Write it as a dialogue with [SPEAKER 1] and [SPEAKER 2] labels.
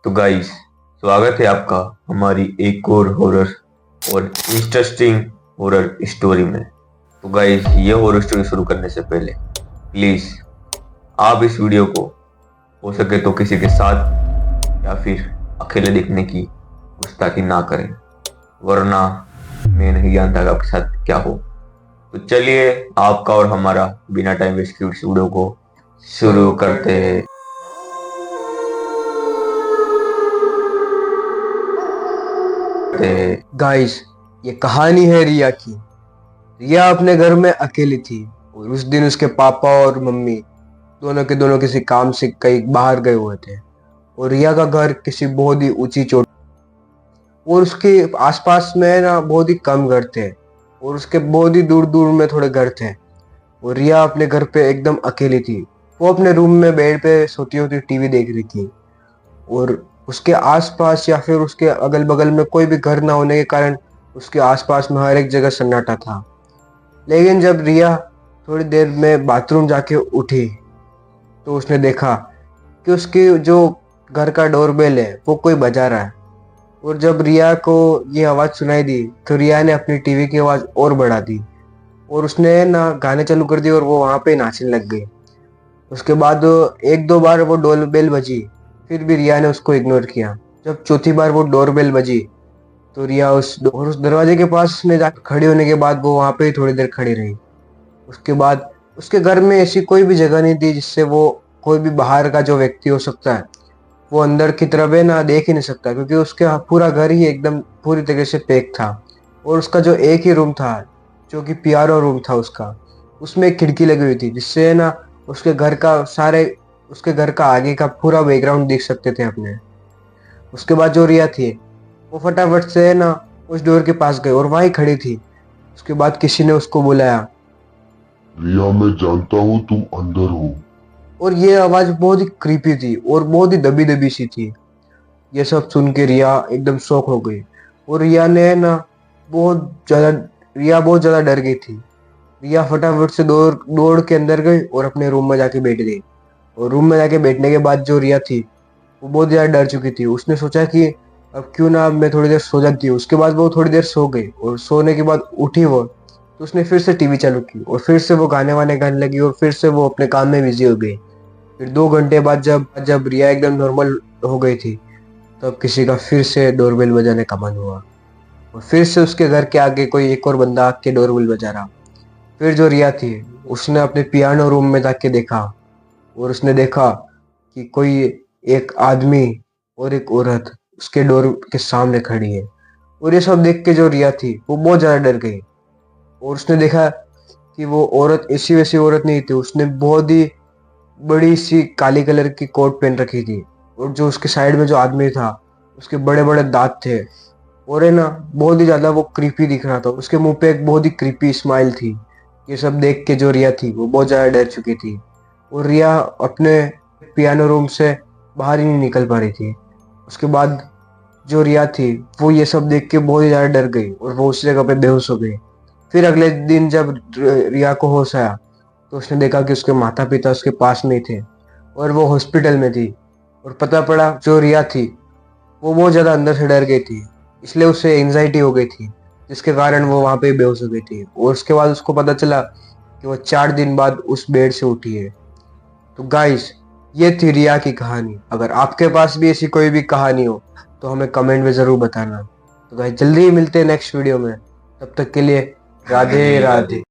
[SPEAKER 1] तो गाइस, स्वागत है आपका हमारी एक और हॉरर और इंटरेस्टिंग हॉरर स्टोरी में। तो गाइस, ये हॉरर स्टोरी शुरू करने से पहले प्लीज आप इस वीडियो को हो सके तो किसी के साथ या फिर अकेले देखने की गुस्ताखी ना करें, वरना मैं नहीं जानता कि आपके साथ क्या हो। तो चलिए आपका और हमारा बिना टाइम वेस्ट किए इस वीडियो को शुरू करते हैं।
[SPEAKER 2] गाइस, ये कहानी है रिया की। रिया अपने घर में अकेली थी और उस दिन उसके पापा और मम्मी दोनों के दोनों किसी काम से कहीं बाहर गए हुए थे और रिया का घर किसी बहुत ही ऊंची चोटी और उसके आसपास में ना बहुत ही कम घर थे और उसके बहुत ही दूर दूर में थोड़े घर थे और रिया अपने घर पे एकदम अकेली थी। वो अपने रूम में बेड पे सोती होती टीवी देख रही थी और उसके आसपास या फिर उसके अगल बगल में कोई भी घर ना होने के कारण उसके आसपास में हर एक जगह सन्नाटा था। लेकिन जब रिया थोड़ी देर में बाथरूम जाके उठी तो उसने देखा कि उसकी जो घर का डोरबेल है वो कोई बजा रहा है। और जब रिया को ये आवाज़ सुनाई दी तो रिया ने अपनी टीवी की आवाज़ और बढ़ा दी और उसने ना गाने चालू कर दिए और वो वहाँ पे नाचने लग गई। उसके बाद एक दो बार वो डोरबेल बजी, फिर भी रिया ने उसको इग्नोर किया। जब चौथी बार वो डोरबेल बजी तो रिया उस दरवाजे के पास उसने जाकर खड़ी होने के बाद वो वहाँ पे ही थोड़ी देर खड़ी रही। उसके बाद उसके घर में ऐसी कोई भी जगह नहीं थी जिससे वो कोई भी बाहर का जो व्यक्ति हो सकता है वो अंदर की तरफ है ना देख ही नहीं सकता, क्योंकि उसके पूरा घर ही एकदम पूरी तरीके से पैक था। और उसका जो एक ही रूम था जो कि पियानो रूम था उसका, उसमें एक खिड़की लगी हुई थी जिससे ना उसके घर का आगे का पूरा बैकग्राउंड देख सकते थे अपने। उसके बाद जो रिया थी वो फटाफट से ना उस डोर के पास गई और वहीं खड़ी थी। उसके बाद किसी ने उसको बुलाया,
[SPEAKER 3] रिया, मैं जानता हूँ तुम अंदर हो।
[SPEAKER 2] और ये आवाज बहुत ही क्रीपी थी और बहुत ही दबी दबी सी थी। ये सब सुन के रिया एकदम शॉक हो गई और रिया बहुत ज्यादा डर गई थी। रिया फटाफट से दौड़ के अंदर गई और अपने रूम में जाके बैठ गई। और रूम में जाके बैठने के बाद जो रिया थी वो बहुत ज्यादा डर चुकी थी। उसने सोचा कि अब क्यों ना मैं थोड़ी देर सो जाती हूँ। उसके बाद वो थोड़ी देर सो गई और सोने के बाद उठी वो तो उसने फिर से टीवी चालू की और फिर से वो गाने वाने गाने लगी और फिर से वो अपने काम में बिजी हो गई। फिर 2 घंटे बाद जब रिया एकदम नॉर्मल हो गई थी तब किसी का फिर से डोरबेल बजाने का मन हुआ और फिर से उसके घर के आगे कोई एक और बंदा आके डोरबेल बजा रहा। फिर जो रिया थी उसने अपने पियानो रूम में जाके देखा और उसने देखा कि कोई एक आदमी और एक औरत उसके डोर के सामने खड़ी है। और ये सब देख के जो रिया थी वो बहुत ज्यादा डर गई और उसने देखा कि वो औरत ऐसी वैसी औरत नहीं थी। उसने बहुत ही बड़ी सी काली कलर की कोट पहन रखी थी और जो उसके साइड में जो आदमी था उसके बड़े बड़े दांत थे और है ना बहुत ही ज्यादा वो क्रीपी दिख रहा था। उसके मुंह पे एक बहुत ही क्रीपी स्माइल थी। ये सब देख के जो रिया थी वो बहुत ज्यादा डर चुकी थी और रिया अपने पियानो रूम से बाहर ही नहीं निकल पा रही थी। उसके बाद जो रिया थी वो ये सब देख के बहुत ही ज्यादा डर गई और वो उस जगह पे बेहोश हो गई। फिर अगले दिन जब रिया को होश आया तो उसने देखा कि उसके माता पिता उसके पास नहीं थे और वो हॉस्पिटल में थी। और पता पड़ा जो रिया थी वो बहुत ज्यादा अंदर से डर गई थी, इसलिए उसे एंजाइटी हो गई थी जिसके कारण वो वहां पे बेहोश हो गई थी। और उसके बाद उसको पता चला कि वो 4 दिन बाद उस बेड से उठी है। तो गाइस, ये थी रिया की कहानी। अगर आपके पास भी ऐसी कोई भी कहानी हो तो हमें कमेंट में जरूर बताना। तो गाइस, जल्दी ही मिलते हैं नेक्स्ट वीडियो में। तब तक के लिए राधे राधे।